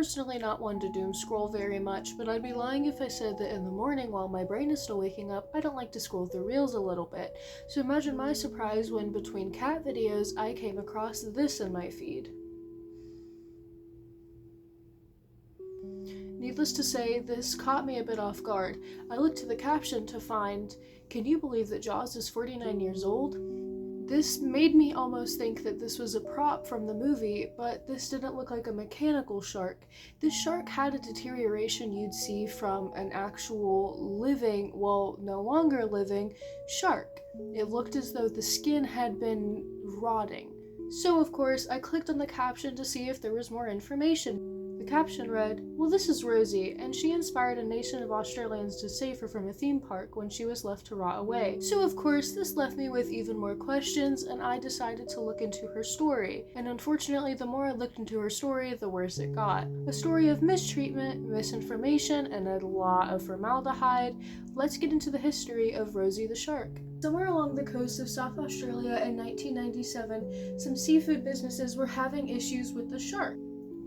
personally not one to doom scroll very much, but I'd be lying if I said that in the morning while my brain is still waking up, I don't like to scroll through reels a little bit. So imagine my surprise when between cat videos, I came across this in my feed. Needless to say, this caught me a bit off guard. I looked to the caption to find, "Can you believe that Jaws is 49 years old?" This made me almost think that this was a prop from the movie, but this didn't look like a mechanical shark. This shark had a deterioration you'd see from an actual living, well, no longer living, shark. It looked as though the skin had been rotting. So, of course, I clicked on the caption to see if there was more information. The caption read, "Well, this is Rosie, and she inspired a nation of Australians to save her from a theme park when she was left to rot away." So, of course, this left me with even more questions, and I decided to look into her story. And unfortunately, the more I looked into her story, the worse it got. A story of mistreatment, misinformation, and a lot of formaldehyde. Let's get into the history of Rosie the shark. Somewhere along the coast of South Australia in 1997, some seafood businesses were having issues with the shark.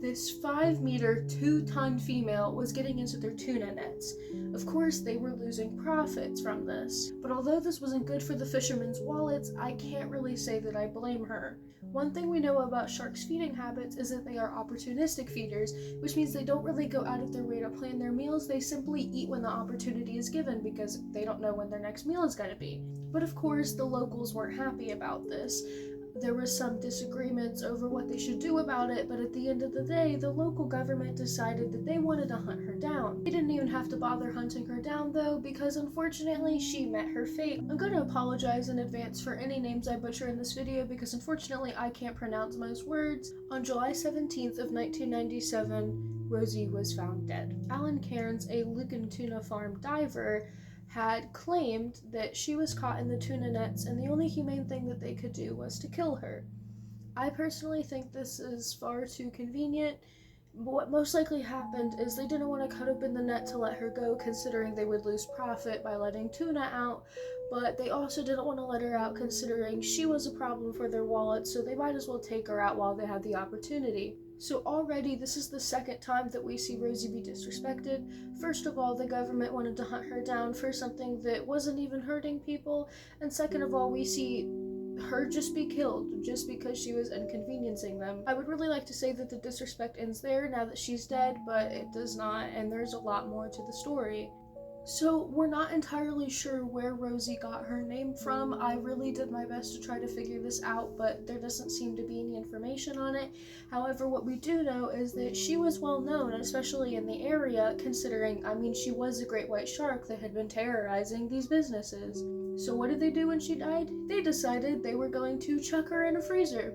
This 5-meter, 2-ton female was getting into their tuna nets. Of course, they were losing profits from this. But although this wasn't good for the fishermen's wallets, I can't really say that I blame her. One thing we know about sharks' feeding habits is that they are opportunistic feeders, which means they don't really go out of their way to plan their meals. They simply eat when the opportunity is given because they don't know when their next meal is going to be. But of course, the locals weren't happy about this. There was some disagreements over what they should do about it, but at the end of the day, the local government decided that they wanted to hunt her down. They didn't even have to bother hunting her down though, because unfortunately she met her fate. I'm going to apologize in advance for any names I butcher in this video because unfortunately I can't pronounce most words. On July 17th of 1997, Rosie was found dead. Alan Cairns, a Lucan tuna farm diver, had claimed that she was caught in the tuna nets and the only humane thing that they could do was to kill her. I personally think this is far too convenient. What most likely happened is they didn't want to cut open the net to let her go, considering they would lose profit by letting tuna out, but they also didn't want to let her out considering she was a problem for their wallet, so they might as well take her out while they had the opportunity. So already this is the second time that we see Rosie be disrespected. First of all, the government wanted to hunt her down for something that wasn't even hurting people, and second of all, we see her just be killed just because she was inconveniencing them. I would really like to say that the disrespect ends there now that she's dead, but it does not, and there's a lot more to the story. So we're not entirely sure where Rosie got her name from. I really did my best to try to figure this out, but there doesn't seem to be any information on it. However, what we do know is that she was well known, especially in the area, considering, she was a great white shark that had been terrorizing these businesses. So what did they do when she died? They decided they were going to chuck her in a freezer.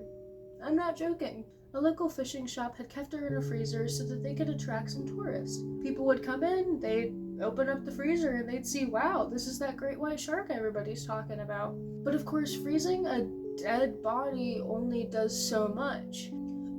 I'm not joking. A local fishing shop had kept her in a freezer so that they could attract some tourists. People would come in, they'd open up the freezer and they'd see, wow, this is that great white shark everybody's talking about. But of course, freezing a dead body only does so much.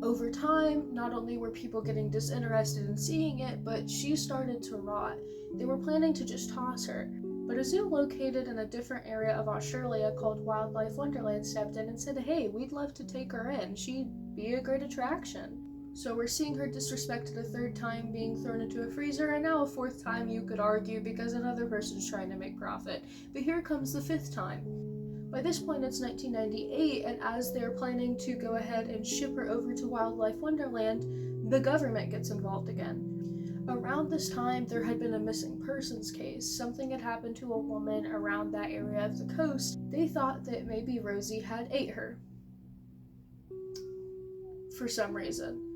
Over time, not only were people getting disinterested in seeing it, but she started to rot. They were planning to just toss her. But a zoo located in a different area of Australia called Wildlife Wonderland stepped in and said, hey, we'd love to take her in. She'd be a great attraction. So we're seeing her disrespected a third time, being thrown into a freezer, and now a fourth time, you could argue, because another person's trying to make profit. But here comes the 5th time. By this point, it's 1998, and as they're planning to go ahead and ship her over to Wildlife Wonderland, the government gets involved again. Around this time, there had been a missing persons case. Something had happened to a woman around that area of the coast. They thought that maybe Rosie had ate her. For some reason.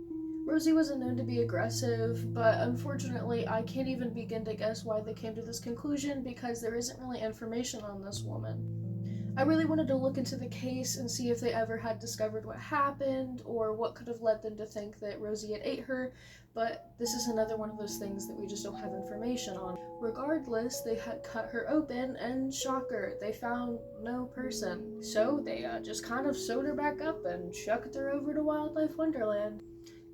Rosie wasn't known to be aggressive, but unfortunately, I can't even begin to guess why they came to this conclusion because there isn't really information on this woman. I really wanted to look into the case and see if they ever had discovered what happened or what could have led them to think that Rosie had ate her, but this is another one of those things that we just don't have information on. Regardless, they had cut her open and shocker, they found no person. So they just kind of sewed her back up and chucked her over to Wildlife Wonderland.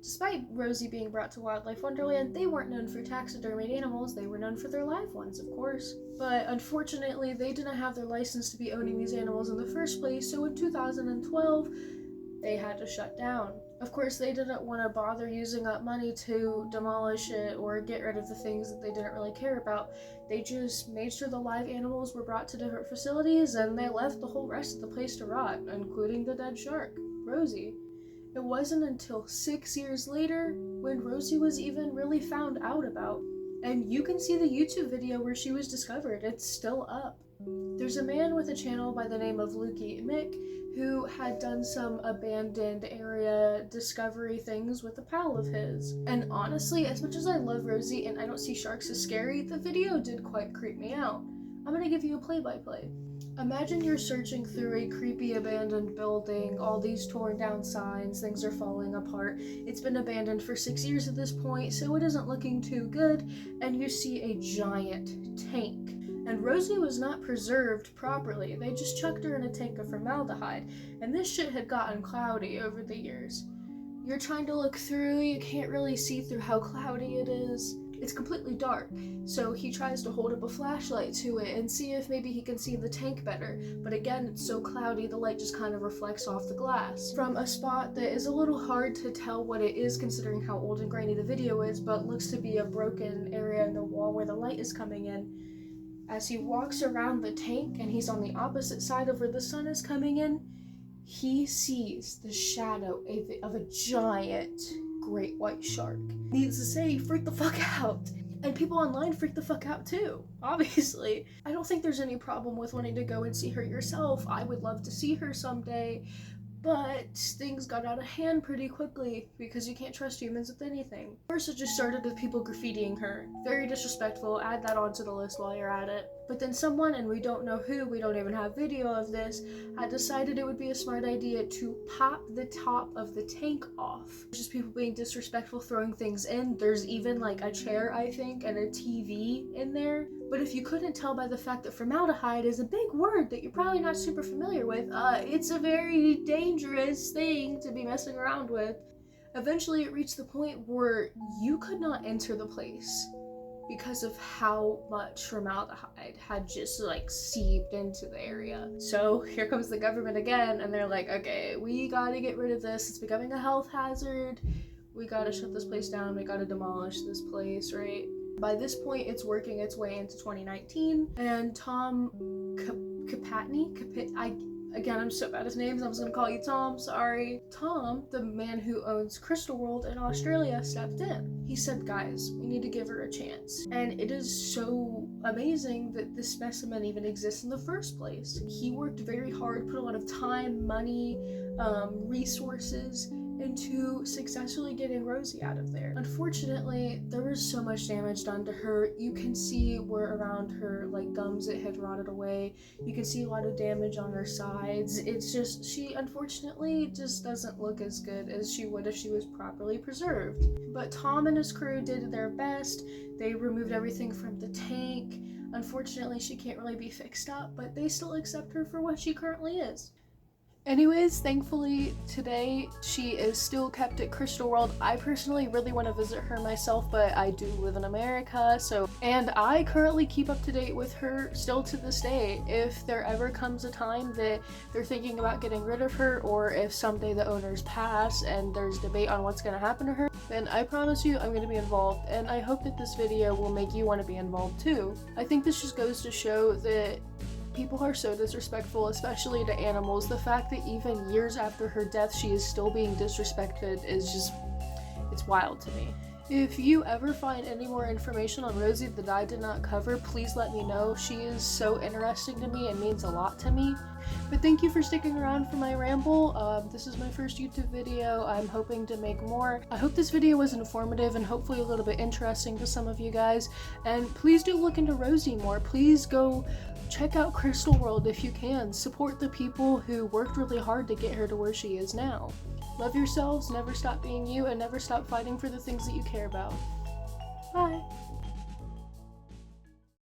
Despite Rosie being brought to Wildlife Wonderland, they weren't known for taxidermied animals, they were known for their live ones, of course. But unfortunately, they didn't have their license to be owning these animals in the first place, so in 2012, they had to shut down. Of course, they didn't want to bother using up money to demolish it or get rid of the things that they didn't really care about. They just made sure the live animals were brought to different facilities, and they left the whole rest of the place to rot, including the dead shark, Rosie. It wasn't until 6 years later when Rosie was even really found out about. And you can see the YouTube video where she was discovered. It's still up. There's a man with a channel by the name of Lukey Mick who had done some abandoned area discovery things with a pal of his. And honestly, as much as I love Rosie and I don't see sharks as scary, the video did quite creep me out. I'm gonna give you a play-by-play. Imagine you're searching through a creepy abandoned building, all these torn down signs, things are falling apart. It's been abandoned for 6 years at this point, so it isn't looking too good, and you see a giant tank. And Rosie was not preserved properly. They just chucked her in a tank of formaldehyde, and this shit had gotten cloudy over the years. You're trying to look through, you can't really see through how cloudy it is. It's completely dark, so he tries to hold up a flashlight to it and see if maybe he can see the tank better, but again, it's so cloudy the light just kind of reflects off the glass. From a spot that is a little hard to tell what it is considering how old and grainy the video is, but looks to be a broken area in the wall where the light is coming in. As he walks around the tank and he's on the opposite side of where the sun is coming in, he sees the shadow of a giant great white shark. Needless to say, he freaked the fuck out. And people online freaked the fuck out too, obviously. I don't think there's any problem with wanting to go and see her yourself. I would love to see her someday, but things got out of hand pretty quickly because you can't trust humans with anything. First, it just started with people graffitiing her. Very disrespectful, add that onto the list while you're at it. But then someone, and we don't know who, we don't even have video of this, had decided it would be a smart idea to pop the top of the tank off. Just people being disrespectful, throwing things in. There's even like a chair, I think, and a TV in there. But if you couldn't tell by the fact that formaldehyde is a big word that you're probably not super familiar with, it's a very dangerous thing to be messing around with. Eventually it reached the point where you could not enter the place because of how much formaldehyde had just like seeped into the area. So here comes the government again, and they're like, okay, we gotta get rid of this. It's becoming a health hazard. We gotta shut this place down. We gotta demolish this place, right? By this point, it's working its way into 2019, and Tom Again, I'm so bad at names, I'm just gonna call you Tom, sorry. Tom, the man who owns Crystal World in Australia, stepped in. He said, guys, we need to give her a chance. And it is so amazing that this specimen even exists in the first place. He worked very hard, put a lot of time, money, resources into successfully getting Rosie out of there. Unfortunately, there was so much damage done to her. You can see where around her like gums it had rotted away. You can see a lot of damage on her sides. It's just, she unfortunately just doesn't look as good as she would if she was properly preserved. But Tom and his crew did their best. They removed everything from the tank. Unfortunately, she can't really be fixed up, but they still accept her for what she currently is. Anyways, thankfully today she is still kept at Crystal World. I personally really want to visit her myself, but I do live in America, and I currently keep up to date with her still to this day. If there ever comes a time that they're thinking about getting rid of her, or if someday the owners pass and there's debate on what's going to happen to her, then I promise you I'm going to be involved, and I hope that this video will make you want to be involved too. I think this just goes to show that people are so disrespectful, especially to animals. The fact that even years after her death she is still being disrespected is just, it's wild to me. If you ever find any more information on Rosie that I did not cover, please let me know. She is so interesting to me and means a lot to me. But thank you for sticking around for my ramble. This is my first YouTube video. I'm hoping to make more. I hope this video was informative and hopefully a little bit interesting to some of you guys. And please do look into Rosie more. Please go check out Crystal World if you can. Support the people who worked really hard to get her to where she is now. Love yourselves, never stop being you, and never stop fighting for the things that you care about. Bye!